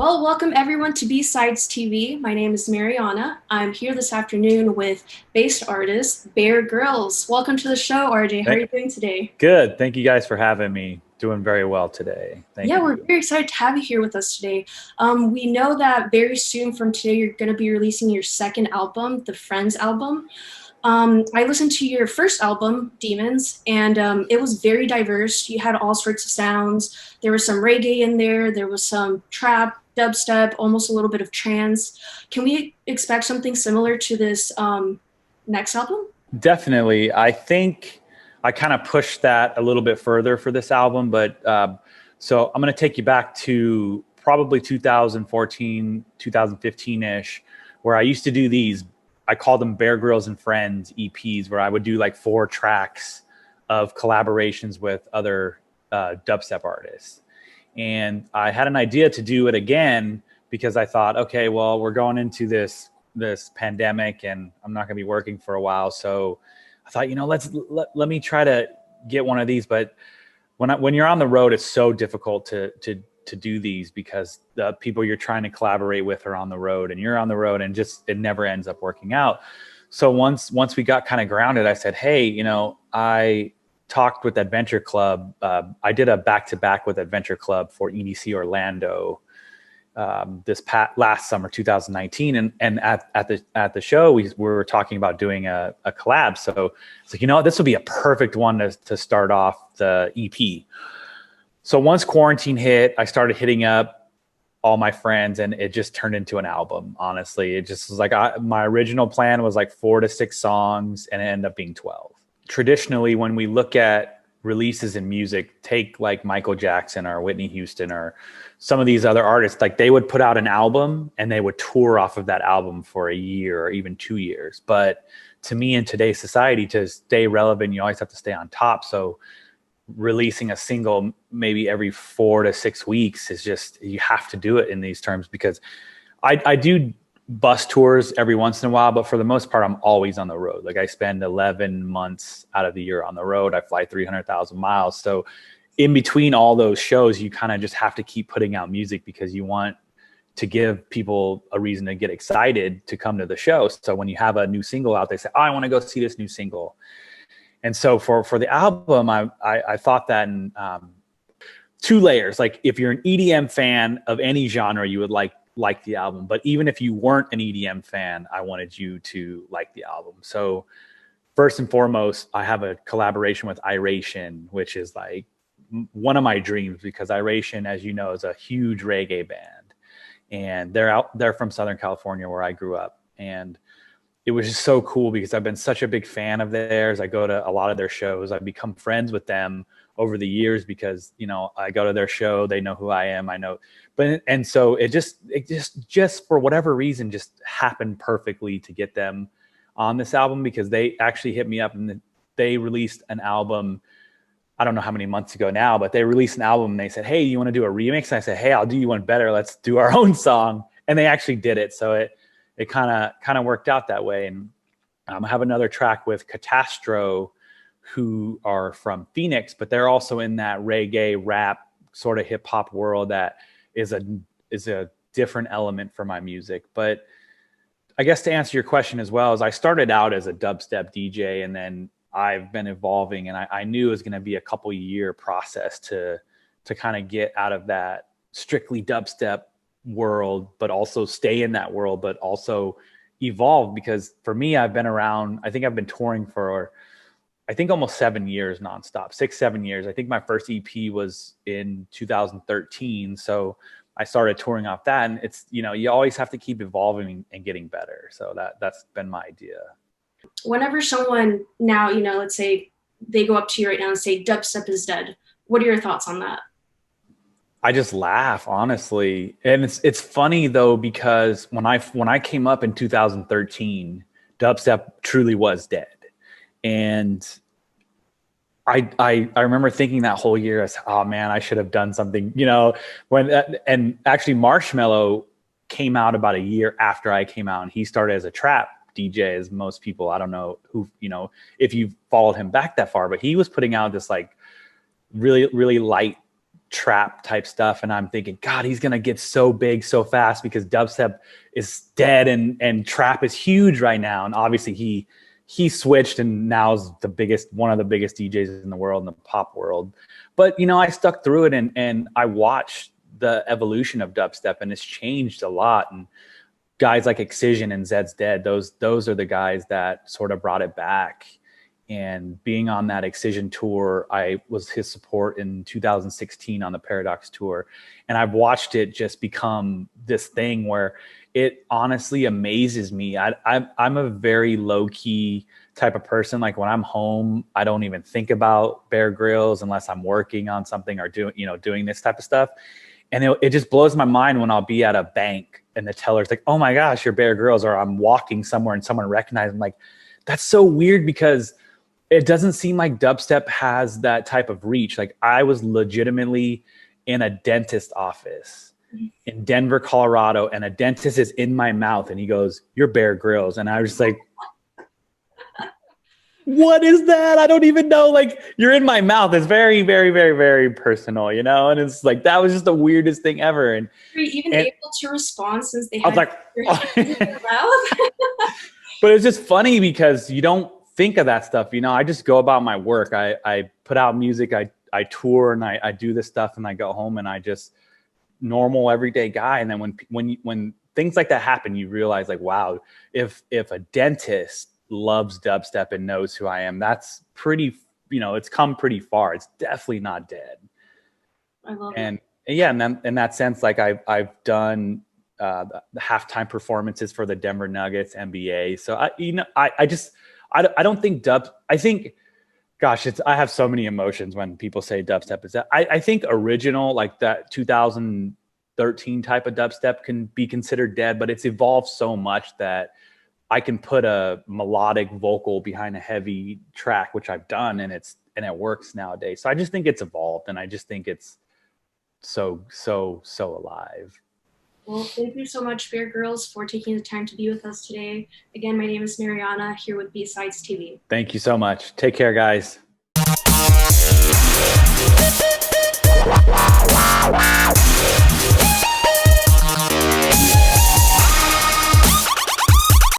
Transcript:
Well, welcome everyone to B-Sides TV. My name is Mariana. I'm here this afternoon with bass artist Bear Grillz. Welcome to the show, RJ. How are you doing today? Good. Thank you guys for having me. Doing very well today. Thank Yeah, we're you. very excited to have you here with us today. We know that very soon from today, you're going to be releasing your second album, the Friends album. I listened to your first album, Demons, and it was very diverse. You had all sorts of sounds. There was some reggae in there. There was some trap, dubstep, almost a little bit of trance. Can we expect something similar to this next album? Definitely. I think I kind of pushed that a little bit further for this album, but so I'm going to take you back to probably 2014, 2015-ish, where I used to do these. I call them Bear Grylls and Friends EPs, where I would do like 4 tracks of collaborations with other dubstep artists. And I had an idea to do it again because I thought, okay, well, we're going into this pandemic and I'm not going to be working for a while. So I thought, let me try to get one of these. But when you're on the road, it's so difficult to do these because the people you're trying to collaborate with are on the road and you're on the road and just, it never ends up working out. So once we got kind of grounded, I said, hey, I talked with Adventure Club. I did a back-to-back with Adventure Club for EDC Orlando last summer, 2019, and at the show we were talking about doing a collab. So it's like, this would be a perfect one to start off the EP. So once quarantine hit, I started hitting up all my friends, and it just turned into an album. Honestly, it just was like my original plan was like 4 to 6 songs, and it ended up being 12. Traditionally, when we look at releases in music, take like Michael Jackson or Whitney Houston or some of these other artists, like they would put out an album and they would tour off of that album for a year or even 2 years. But to me, in today's society, to stay relevant, you always have to stay on top. So releasing a single maybe every 4 to 6 weeks is just, you have to do it in these terms, because I do bus tours every once in a while, but for the most part, I'm always on the road. Like I spend 11 months out of the year on the road. I fly 300,000 miles. So in between all those shows, you kind of just have to keep putting out music because you want to give people a reason to get excited to come to the show. So when you have a new single out, they say, oh, I want to go see this new single. And so for the album, I thought that in 2 layers. Like if you're an EDM fan of any genre, you would like the album. But even if you weren't an EDM fan, I wanted you to like the album. So first and foremost, I have a collaboration with Iration, which is like one of my dreams, because Iration, as you know, is a huge reggae band. And they're from Southern California, where I grew up. And it was just so cool because I've been such a big fan of theirs. I go to a lot of their shows. I've become friends with them over the years because, I go to their show, they know who I am, I know. And so it just for whatever reason, just happened perfectly to get them on this album, because they actually hit me up and they released an album. I don't know how many months ago now, but they released an album and they said, hey, you want to do a remix? And I said, hey, I'll do you one better. Let's do our own song. And they actually did it. So it kind of worked out that way. And I have another track with Catastro, who are from Phoenix, but they're also in that reggae rap sort of hip hop world that is a different element for my music. But I guess to answer your question as well, is I started out as a dubstep DJ, and then I've been evolving, and I knew it was going to be a couple year process to kind of get out of that strictly dubstep world, but also stay in that world, but also evolve. Because for me, I've been around, I think I've been touring for, I think almost 7 years nonstop, 6-7 years. I think my first EP was in 2013. So I started touring off that, and it's, you always have to keep evolving and getting better. So that's been my idea. Whenever someone now, let's say they go up to you right now and say dubstep is dead, what are your thoughts on that? I just laugh, honestly. And it's funny though, because when I came up in 2013, dubstep truly was dead. And I remember thinking that whole year, I said, oh man, I should have done something, and actually Marshmello came out about a year after I came out, and he started as a trap DJ, as most people, I don't know who, if you followed him back that far, but he was putting out this like really, really light trap type stuff, and I'm thinking, God, he's gonna get so big so fast because dubstep is dead and trap is huge right now. And obviously he switched and now is one of the biggest DJs in the world, in the pop world. But I stuck through it, and I watched the evolution of dubstep, and it's changed a lot. And guys like Excision and Zed's Dead, those are the guys that sort of brought it back. And being on that Excision tour, I was his support in 2016 on the Paradox tour. And I've watched it just become this thing where it honestly amazes me. I'm a very low key type of person. Like when I'm home, I don't even think about Bear Grillz unless I'm working on something or doing this type of stuff. And it just blows my mind when I'll be at a bank and the teller's like, "Oh my gosh, you're Bear Grillz," or I'm walking somewhere and someone recognizes me. Like, that's so weird because it doesn't seem like dubstep has that type of reach. Like I was legitimately in a dentist office in Denver, Colorado, and a dentist is in my mouth and he goes, "You're Bear Grillz." And I was just like, what is that? I don't even know. Like, you're in my mouth. It's very, very, very, very personal, And it's like, that was just the weirdest thing ever. And Were you even able to respond since they I was had like, your hands in their mouth? but it's just funny because you don't think of that stuff. I just go about my work. I put out music, I tour, and I do this stuff, and I go home, and I just normal everyday guy. And then when things like that happen, you realize like, wow, if a dentist loves dubstep and knows who I am, that's pretty, it's come pretty far. It's definitely not dead. I love and it. Yeah, and then in that sense, like I've done the halftime performances for the Denver Nuggets NBA. So I don't think I think, gosh, I have so many emotions when people say dubstep is that. I think original, like that 2013 type of dubstep can be considered dead, but it's evolved so much that I can put a melodic vocal behind a heavy track, which I've done, and it works nowadays. So I just think it's evolved, and I just think it's so alive. Well, thank you so much, Bear Grillz, for taking the time to be with us today. Again, my name is Mariana, here with B-Sides TV. Thank you so much. Take care, guys.